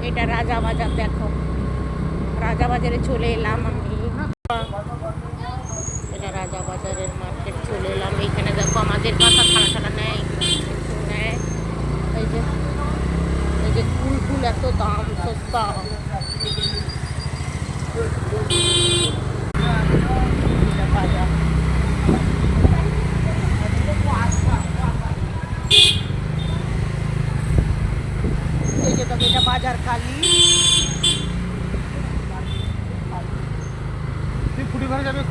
এটা রাজা বাজার, দেখো রাজা বাজারে চলে এলাম আমি। এটা রাজা বাজারের মার্কেট চলে এলাম। এইখানে দেখো আমাদের কাঁথা ছাড়া নেয়, নেয়। এই যে ফুল ফুল এত দাম, সস্তা। বাজার এই যে তবে এটা বাজার খালি। ফুটি ঘরে যাবে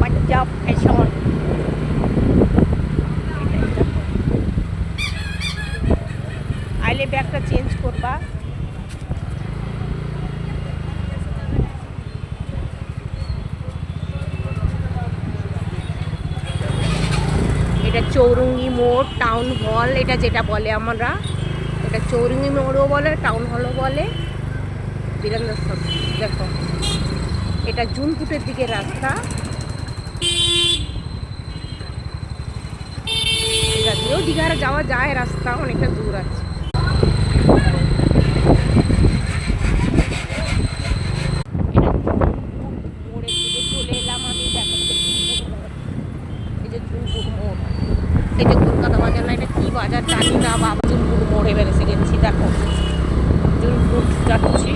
পাঞ্জাব ফ্যাশন। আইলে ব্যাগটা চেঞ্জ করবা। এটা চৌরঙ্গি মোড় টাউন হল, এটা যেটা বলে আমরা, এটা চৌরঙ্গি মোড়ও বলে টাউন হলও বলে। বীরেন্দ্র দেখো এটা জুনপুটের দিকে রাস্তা, এটা দিয়েও দীঘার যাওয়া যায়, রাস্তা অনেকটা দূর আছে। মোড়ের দিকে চলে এলাম আমি। এই যে জুনপুর মোড়, এই যে কলকাতা বাজার না, এটা কি বাজার জানি না বাবা। জুনপুর মোড়ে বেড়েছে গেছি, দেখো জুনপুর যাচ্ছি।